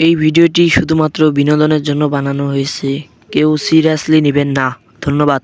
এই ভিডিওটি শুধুমাত্র বিনোদনের জন্য বানানো হয়েছে, কেউ সিরিয়াসলি নেবেন না। ধন্যবাদ।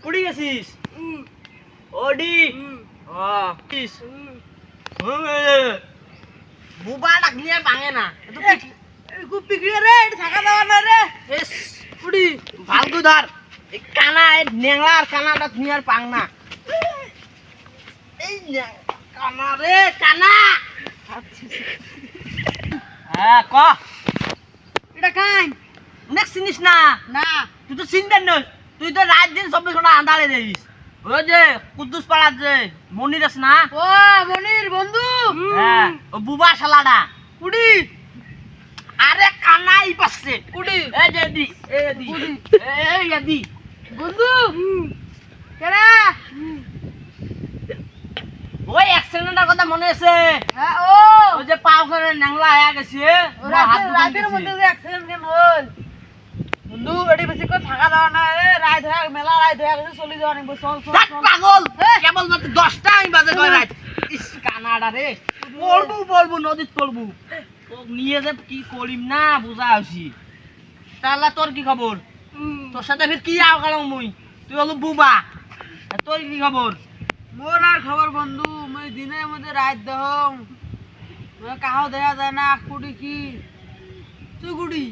কুড়ি গেছিস ওডি বুবা ডাকলি আর ভাঙে না খুব পিকড়িয়ে রে থাকা দেওয়া না রে কুড়ি ভালগু ধর কানা নেংলা আর কানাটা তুমি আর পাং না এই কানা রে কানা হ্যাঁ ক এটা কাই নেক্সট জিনিস না না তুই তো চিন্তা নই তুই তো রাত দিন 24 ঘন্টা আন্ধারে দেখিস ওই যে কুদ্দুস পাড়ার যে মনির আছে না ও মনির বন্ধু হ্যাঁ ও বুবা শালাডা কুড়ি আরে কানাই পাচ্ছে কুড়ি এই যে দি এই দি এই দি বন্ধু কেডা ওই অ্যাক্সিডেন্টের কথা মনে আছে হ্যাঁ ও ওই যে পাও করে ন্যাংলা আয়া গেছে রাতের মধ্যে যে অ্যাক্সিডেন্ট কেন হল বন্ধু এডি বেশি করে থাকা দাও না রে রাত হয়ে মেলা রাত হয়ে গেছে চলে যাওয়া নিব চল চল পাগল কেবল মাত্র 10টা আমি বাজে কই রাত ইস কানাডা রে বলবো নদীত পড়বো তো নিয়ে যে কি করিম না বুঝা হইছি তাহলে তোর কি খবর তোর সাথে ফির কি আও কালাম মুই তুই হলো বুবা তোর কি খবর মোর আর খবর বন্ধু মই দিনের মধ্যে রাত দেহম মই কাহাও দেয়া যায় না কুড়ি কি তুই কুড়ি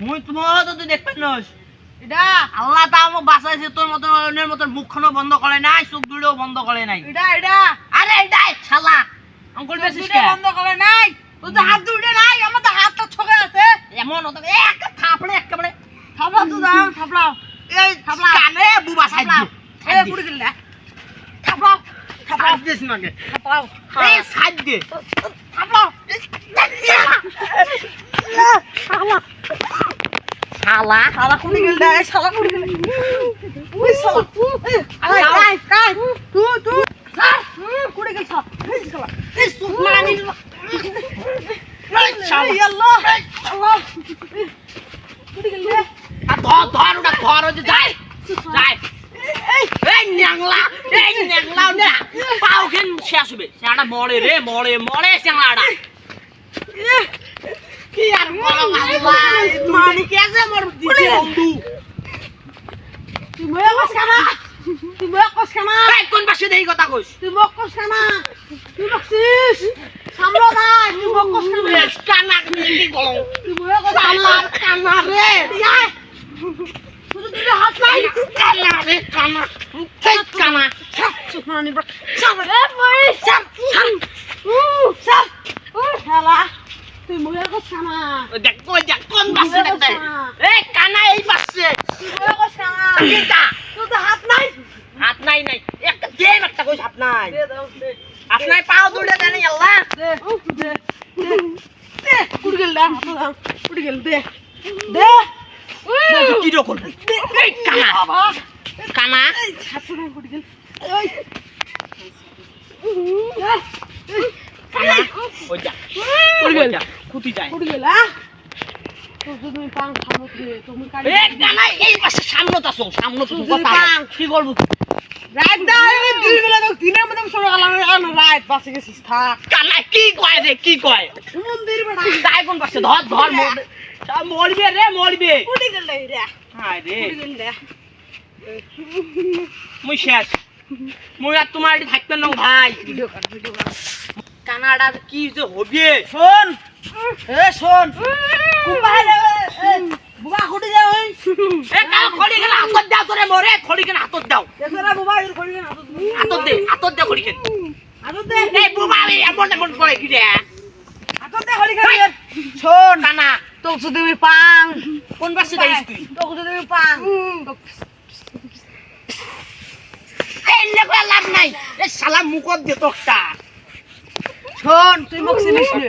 মুই তোমার তো তুই দেখতে নস এটা আল্লাহ তা আমাকে বাঁচাইছে তোর মতন অন্যের মতন মুখখানো বন্ধ করে নাই চোখ দুটো বন্ধ করে নাই এটা আরে এটাই শালা আঙ্গুল বেশি বন্ধ করে নাই তোর তো হাত দুটো নাই আমার তো হাতটা ছকে আছে এমন হতো এক থাপড়ে একেবারে থাপড়া তো দাও থাপড়াও এই থাপড়া কানে বুবা সাইড দে এই কুড়ি গেল থাপড়াও থাপড়াও দিস নাকে থাপড়াও এই সাইড দে থাপড়াও শালা শালা কুড়ি গেল রে শালা কুড়ি গেল ওই শালা আই কাই তু স্যার কুড়ি গেল শালা এই সুমানি এই আল্লাহ আল্লাহ কুড়ি গেল রে আর ধর ওটা ধর ওই যে যায় যায় এই ন্যাংলা না পাও কেন শেষ হবে সেটা মরে রে মরে চ্যাংলাটা কি আর বলো ভাই মানি কেসে মর দিছে বন্ধু তুই ময়া কস কানা এই কোন পাশে দেই কথা কইস তুই মক কস কানা তুই বকছিস সামলা ভাই তুই মক কস কানা কি বলো তুই ময়া কস কানা রে তুই হাত নাই কানা রে কানা ঠিক কানা সুমানি বড় সামনে ভাই সাম হেলা তুই ময়া কস কানা দেখ কোন পাশে দেখ এই কানা এই পাশে তুই ময়া কস কানা কিটা তুই তো হাত নাই একটা দে একটা কইস হাত নাই হাত নাই পাও দুড়ে দেন আল্লাহ দে কুড়ি গেল দে কি রকম এই কানা এই হাত নাই কুড়ি গেল ওই কানা ওই যা কুড়ি গেল খুঁটি যায় কুড়ি গেল তুমি পাং সামনে তুমি কাটি এই কানা এই পাশে সামনে তো কথা কি করব রাত দাও আমি দিনের মধ্যে সরে গেলাম রাত পাশে গেছিস থাক কানা কি কয় রে কি কয় মন্দির বেটা যাই কোন পাশে ধর সব মরবে কুড়ি গেল রে হায় রে কুড়ি গেল রে মুই শেষ মুই আর তোমার এটি থাকতে না ভাই ভিডিও কর কানাডা কি যে হবে শোন কুম্বাইলে বুবা খুঁটি যাও এই কাল খড়ি কেন হাতত দাও তোরে মরে খড়ি কেন হাতত দাও এছাড়া বুবা খড়ি কেন হাতত দে খড়ি কেন হাতত দে এই বুবা এমন করে কি রে দে হলি খাবি শোন টানা তোক যদি আমি পাং কোন পাশে যাইস তুই তোক যদি আমি পাং এই লেখা লাভ নাই এ শালা মুখত দে তোকটা শোন তুই মোক চিনিস নে